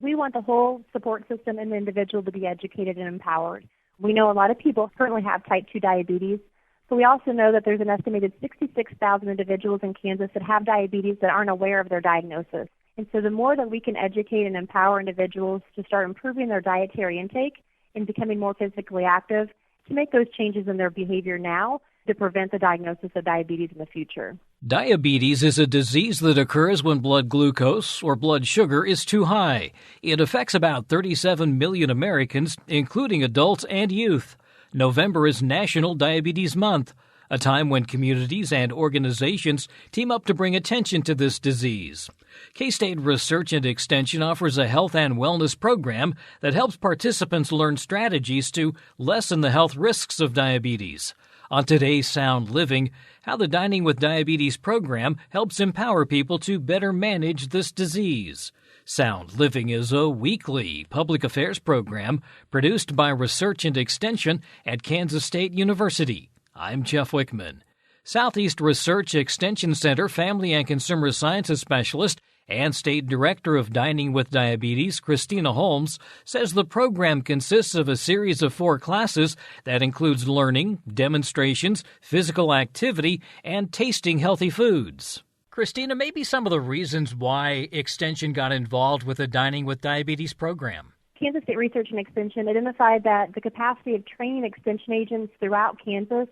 We want the whole support system and the individual to be educated and empowered. We know a lot of people currently have type 2 diabetes, but we also know that there's an estimated 66,000 individuals in Kansas that have diabetes that aren't aware of their diagnosis. And so the more that we can educate and empower individuals to start improving their dietary intake and becoming more physically active, to make those changes in their behavior now to prevent the diagnosis of diabetes in the future. Diabetes is a disease that occurs when blood glucose or blood sugar is too high. It affects about 37 million Americans, including adults and youth. November is National Diabetes Month, a time when communities and organizations team up to bring attention to this disease. K-State Research and Extension offers a health and wellness program that helps participants learn strategies to lessen the health risks of diabetes. On today's Sound Living, how the Dining with Diabetes program helps empower people to better manage this disease. Sound Living is a weekly public affairs program produced by Research and Extension at Kansas State University. I'm Jeff Wichman. Southeast Research Extension Center Family and Consumer Sciences Specialist and State Director of Dining with Diabetes, Christina Holmes, says the program consists of a series of 4 classes that includes learning, demonstrations, physical activity, and tasting healthy foods. Christina, maybe some of the reasons why Extension got involved with the Dining with Diabetes program. Kansas State Research and Extension identified that the capacity of training extension agents throughout Kansas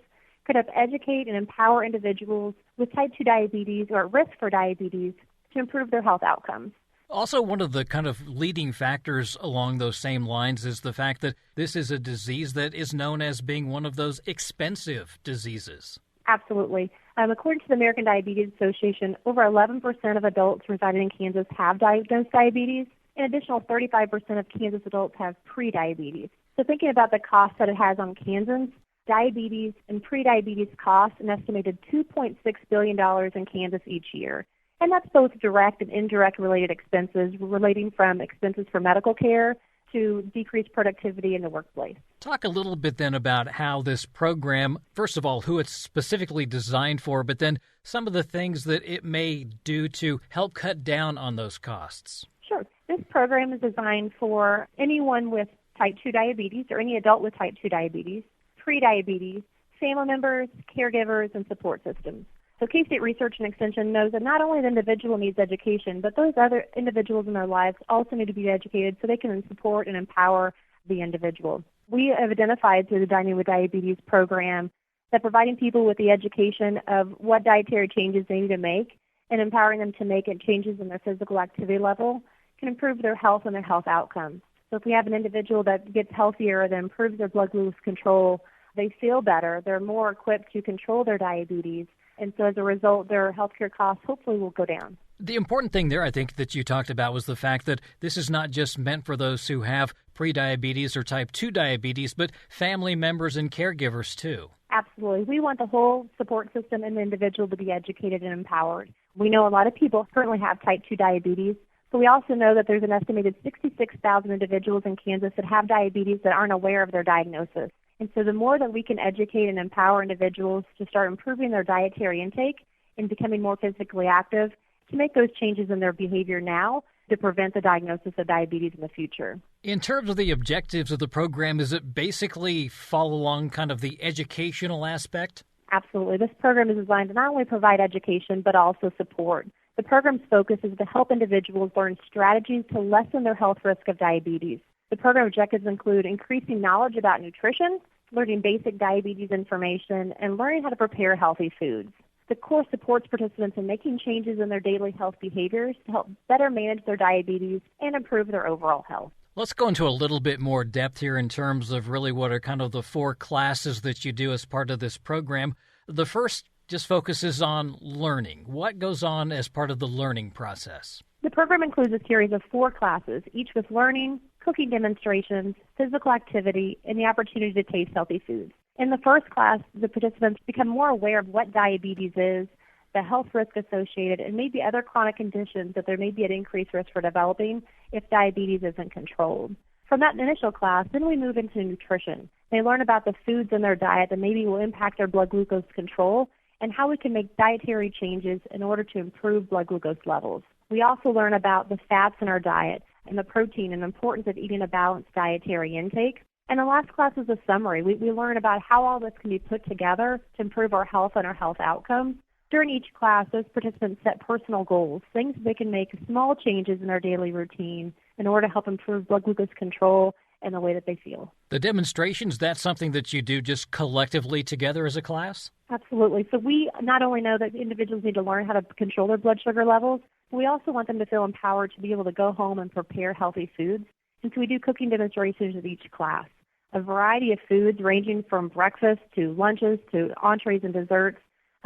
could help educate and empower individuals with type 2 diabetes or at risk for diabetes to improve their health outcomes. Also, one of the kind of leading factors along those same lines is the fact that this is a disease that is known as being one of those expensive diseases. Absolutely. According to the American Diabetes Association, over 11% of adults residing in Kansas have diagnosed diabetes. An additional 35% of Kansas adults have prediabetes. So thinking about the cost that it has on Kansans, diabetes and prediabetes cost an estimated $2.6 billion in Kansas each year. And that's both direct and indirect related expenses, relating from expenses for medical care to decreased productivity in the workplace. Talk a little bit then about how this program, first of all, who it's specifically designed for, but then some of the things that it may do to help cut down on those costs. Sure. This program is designed for anyone with type 2 diabetes or any adult with type 2 diabetes, prediabetes, family members, caregivers, and support systems. So K-State Research and Extension knows that not only the individual needs education, but those other individuals in their lives also need to be educated so they can support and empower the individual. We have identified through the Dining with Diabetes program that providing people with the education of what dietary changes they need to make and empowering them to make changes in their physical activity level can improve their health and their health outcomes. So if we have an individual that gets healthier, that improves their blood glucose control, they feel better, they're more equipped to control their diabetes, and so as a result, their healthcare costs hopefully will go down. The important thing there, I think, that you talked about was the fact that this is not just meant for those who have prediabetes or type 2 diabetes, but family members and caregivers too. Absolutely. We want the whole support system and the individual to be educated and empowered. We know a lot of people currently have type 2 diabetes, but we also know that there's an estimated 66,000 individuals in Kansas that have diabetes that aren't aware of their diagnosis. And so the more that we can educate and empower individuals to start improving their dietary intake and becoming more physically active, to make those changes in their behavior now to prevent the diagnosis of diabetes in the future. In terms of the objectives of the program, is it basically follow along kind of the educational aspect? Absolutely. This program is designed to not only provide education, but also support. The program's focus is to help individuals learn strategies to lessen their health risk of diabetes. The program objectives include increasing knowledge about nutrition, learning basic diabetes information, and learning how to prepare healthy foods. The course supports participants in making changes in their daily health behaviors to help better manage their diabetes and improve their overall health. Let's go into a little bit more depth here in terms of really what are kind of the 4 classes that you do as part of this program. The first just focuses on learning. What goes on as part of the learning process? The program includes a series of 4 classes, each with learning, cooking demonstrations, physical activity, and the opportunity to taste healthy foods. In the first class, the participants become more aware of what diabetes is, the health risk associated, and maybe other chronic conditions that there may be an increased risk for developing if diabetes isn't controlled. From that initial class, then we move into nutrition. They learn about the foods in their diet that maybe will impact their blood glucose control and how we can make dietary changes in order to improve blood glucose levels. We also learn about the fats in our diet and the protein and the importance of eating a balanced dietary intake. And the last class is a summary. We learn about how all this can be put together to improve our health and our health outcomes. During each class, those participants set personal goals, things they can make small changes in their daily routine in order to help improve blood glucose control and the way that they feel. The demonstrations, that's something that you do just collectively together as a class? Absolutely. So we not only know that individuals need to learn how to control their blood sugar levels, we also want them to feel empowered to be able to go home and prepare healthy foods. And so we do cooking demonstrations with each class, a variety of foods ranging from breakfast to lunches to entrees and desserts.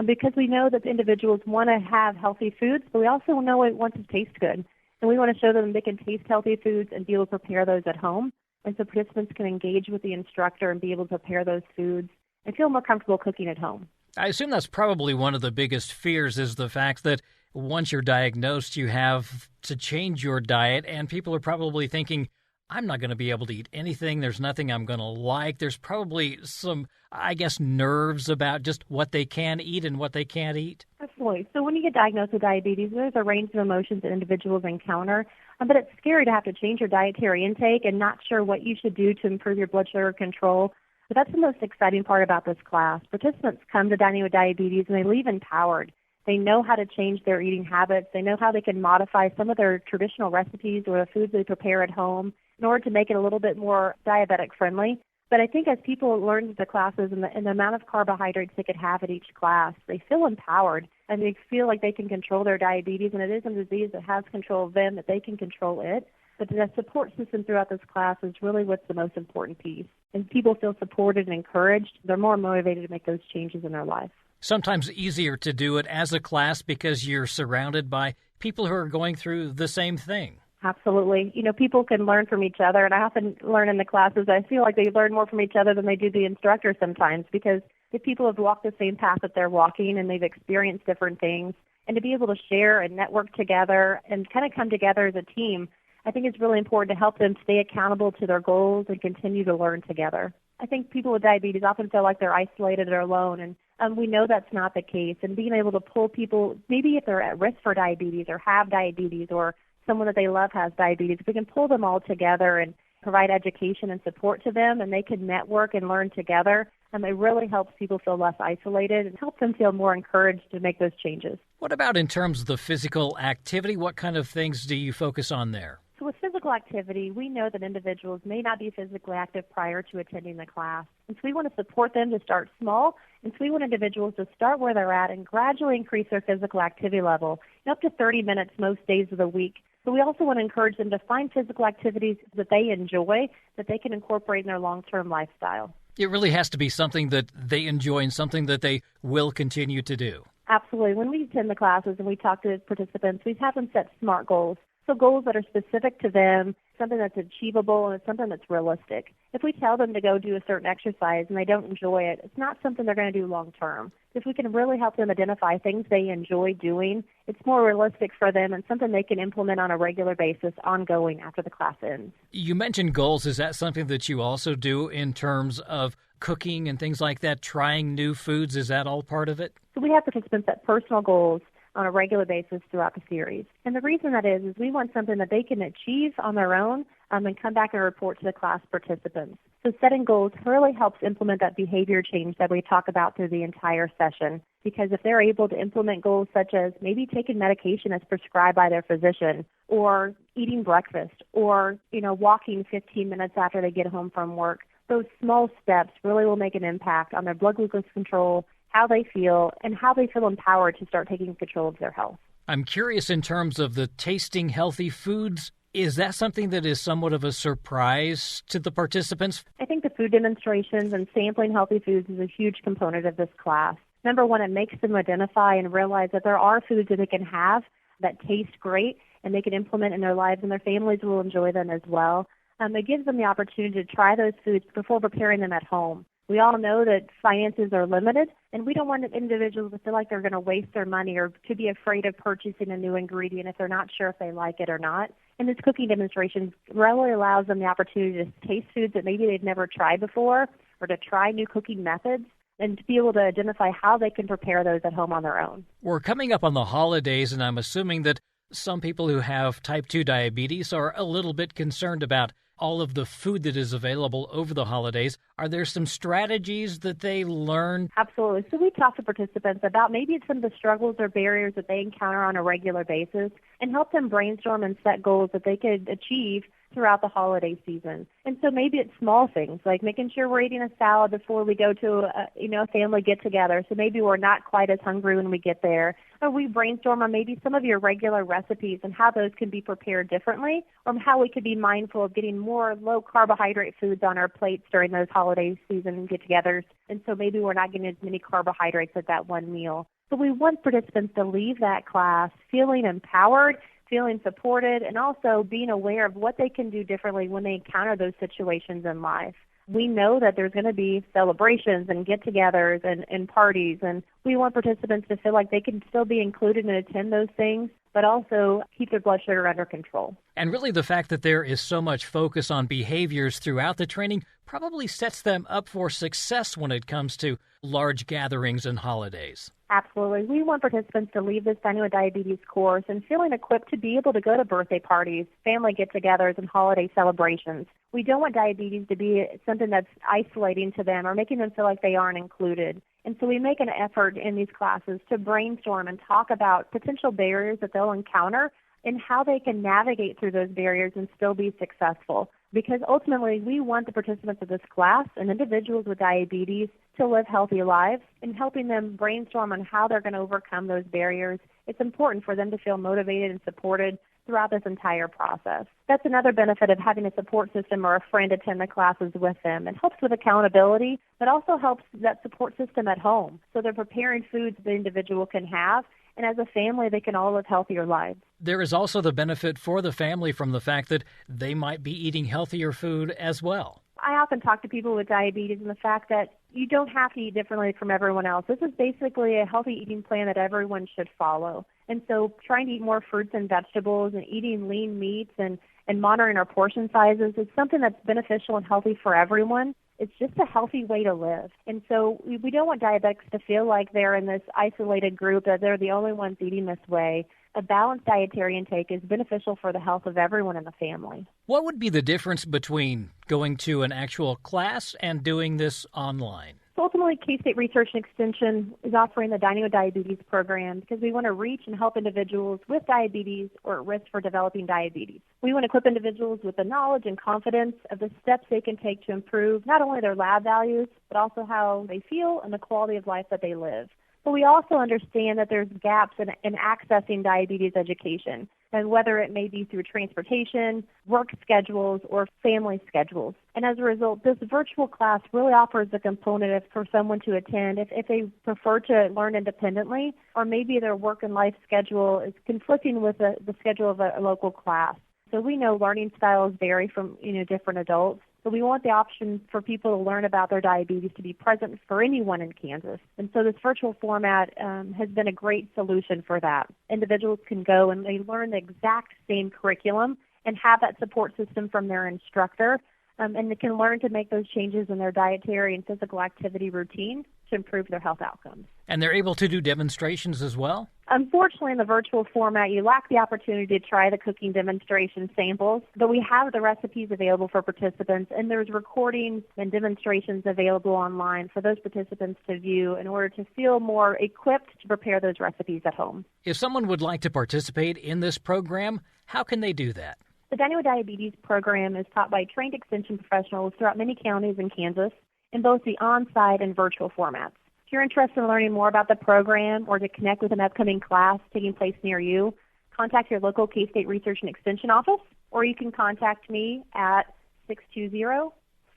Because we know that the individuals want to have healthy foods, but we also know it wants to taste good. And we want to show them they can taste healthy foods and be able to prepare those at home. And so participants can engage with the instructor and be able to prepare those foods and feel more comfortable cooking at home. I assume that's probably one of the biggest fears is the fact that once you're diagnosed, you have to change your diet, and people are probably thinking, I'm not going to be able to eat anything. There's nothing I'm going to like. There's probably some, I guess, nerves about just what they can eat and what they can't eat. Absolutely. So when you get diagnosed with diabetes, there's a range of emotions that individuals encounter, but it's scary to have to change your dietary intake and not sure what you should do to improve your blood sugar control. But that's the most exciting part about this class. Participants come to Dining with Diabetes and they leave empowered. They know how to change their eating habits. They know how they can modify some of their traditional recipes or the foods they prepare at home in order to make it a little bit more diabetic friendly. But I think as people learn the classes and the amount of carbohydrates they could have at each class, they feel empowered and they feel like they can control their diabetes, and it is a disease that has control of them, that they can control it. But the support system throughout this class is really what's the most important piece. And people feel supported and encouraged. They're more motivated to make those changes in their life. Sometimes easier to do it as a class because you're surrounded by people who are going through the same thing. Absolutely. You know, people can learn from each other, and I often learn in the classes. I feel like they learn more from each other than they do the instructor sometimes, because if people have walked the same path that they're walking and they've experienced different things, and to be able to share and network together and kind of come together as a team, I think it's really important to help them stay accountable to their goals and continue to learn together. I think people with diabetes often feel like they're isolated or alone, and we know that's not the case. And being able to pull people, maybe if they're at risk for diabetes or have diabetes or someone that they love has diabetes, if we can pull them all together and provide education and support to them, and they can network and learn together, and it really helps people feel less isolated and helps them feel more encouraged to make those changes. What about in terms of the physical activity? What kind of things do you focus on there? So with physical activity, we know that individuals may not be physically active prior to attending the class. And so we want to support them to start small. And so we want individuals to start where they're at and gradually increase their physical activity level, up to 30 minutes most days of the week. But we also want to encourage them to find physical activities that they enjoy, that they can incorporate in their long-term lifestyle. It really has to be something that they enjoy and something that they will continue to do. Absolutely. When we attend the classes and we talk to participants, we have them set SMART goals. So goals that are specific to them, something that's achievable, and it's something that's realistic. If we tell them to go do a certain exercise and they don't enjoy it, it's not something they're going to do long term. If we can really help them identify things they enjoy doing, it's more realistic for them and something they can implement on a regular basis, ongoing after the class ends. You mentioned goals. Is that something that you also do in terms of cooking and things like that, trying new foods? Is that all part of it? So we have participants set personal goals on a regular basis throughout the series. And the reason that is we want something that they can achieve on their own and come back and report to the class participants. So setting goals really helps implement that behavior change that we talk about through the entire session, because if they're able to implement goals such as maybe taking medication as prescribed by their physician, or eating breakfast, or walking 15 minutes after they get home from work, those small steps really will make an impact on their blood glucose control, how they feel, and how they feel empowered to start taking control of their health. I'm curious in terms of the tasting healthy foods. Is that something that is somewhat of a surprise to the participants? I think the food demonstrations and sampling healthy foods is a huge component of this class. Number one, it makes them identify and realize that there are foods that they can have that taste great and they can implement in their lives, and their families will enjoy them as well. It gives them the opportunity to try those foods before preparing them at home. We all know that finances are limited, and we don't want individuals to feel like they're going to waste their money or to be afraid of purchasing a new ingredient if they're not sure if they like it or not. And this cooking demonstration really allows them the opportunity to taste foods that maybe they've never tried before, or to try new cooking methods, and to be able to identify how they can prepare those at home on their own. We're coming up on the holidays, and I'm assuming that Some people who have type 2 diabetes are a little bit concerned about all of the food that is available over the holidays. Are there some strategies that they learn? Absolutely. So we talk to participants about maybe some of the struggles or barriers that they encounter on a regular basis and help them brainstorm and set goals that they could achieve throughout the holiday season. And so maybe it's small things like making sure we're eating a salad before we go to a family get-together. So maybe we're not quite as hungry when we get there. Or we brainstorm on maybe some of your regular recipes and how those can be prepared differently, or how we could be mindful of getting more low-carbohydrate foods on our plates during those holiday season get-togethers. And so maybe we're not getting as many carbohydrates at that one meal. But we want participants to leave that class feeling empowered, feeling supported, and also being aware of what they can do differently when they encounter those situations in life. We know that there's going to be celebrations and get-togethers and parties, and we want participants to feel like they can still be included and attend those things, but also keep their blood sugar under control. And really the fact that there is so much focus on behaviors throughout the training probably sets them up for success when it comes to large gatherings and holidays. Absolutely. We want participants to leave this Dining with Diabetes course and feeling equipped to be able to go to birthday parties, family get-togethers, and holiday celebrations. We don't want diabetes to be something that's isolating to them or making them feel like they aren't included. And so we make an effort in these classes to brainstorm and talk about potential barriers that they'll encounter and how they can navigate through those barriers and still be successful. Because ultimately, we want the participants of this class and individuals with diabetes to live healthy lives, and helping them brainstorm on how they're going to overcome those barriers. It's important for them to feel motivated and supported throughout this entire process. That's another benefit of having a support system or a friend attend the classes with them. It helps with accountability, but also helps that support system at home. So they're preparing foods the individual can have, and as a family, they can all live healthier lives. There is also the benefit for the family from the fact that they might be eating healthier food as well. I often talk to people with diabetes and the fact that you don't have to eat differently from everyone else. This is basically a healthy eating plan that everyone should follow. And so trying to eat more fruits and vegetables and eating lean meats and monitoring our portion sizes is something that's beneficial and healthy for everyone. It's just a healthy way to live. And so we don't want diabetics to feel like they're in this isolated group, that they're the only ones eating this way. A balanced dietary intake is beneficial for the health of everyone in the family. What would be the difference between going to an actual class and doing this online? So ultimately, K-State Research and Extension is offering the Dining with Diabetes program because we want to reach and help individuals with diabetes or at risk for developing diabetes. We want to equip individuals with the knowledge and confidence of the steps they can take to improve not only their lab values, but also how they feel and the quality of life that they live. But we also understand that there's gaps in accessing diabetes education, and whether it may be through transportation, work schedules, or family schedules. And as a result, this virtual class really offers a component for someone to attend if they prefer to learn independently, or maybe their work and life schedule is conflicting with the schedule of a local class. So we know learning styles vary from different adults. So we want the option for people to learn about their diabetes to be present for anyone in Kansas. And so this virtual format has been a great solution for that. Individuals can go and they learn the exact same curriculum and have that support system from their instructor, and they can learn to make those changes in their dietary and physical activity routine to improve their health outcomes. And they're able to do demonstrations as well? Unfortunately, in the virtual format, you lack the opportunity to try the cooking demonstration samples, but we have the recipes available for participants, and there's recordings and demonstrations available online for those participants to view in order to feel more equipped to prepare those recipes at home. If someone would like to participate in this program, how can they do that? The Dining with Diabetes program is taught by trained extension professionals throughout many counties in Kansas in both the on-site and virtual formats. If you're interested in learning more about the program or to connect with an upcoming class taking place near you, contact your local K-State Research and Extension office, or you can contact me at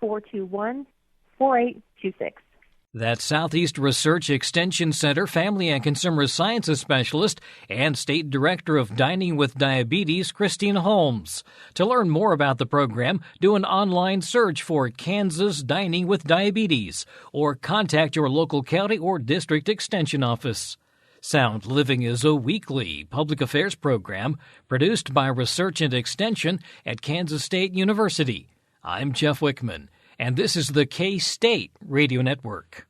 620-421-4826. That's Southeast Research Extension Center Family and Consumer Sciences Specialist and State Director of Dining with Diabetes, Christina Holmes. To learn more about the program, do an online search for Kansas Dining with Diabetes or contact your local county or district extension office. Sound Living is a weekly public affairs program produced by Research and Extension at Kansas State University. I'm Jeff Wichman, and this is the K-State Radio Network.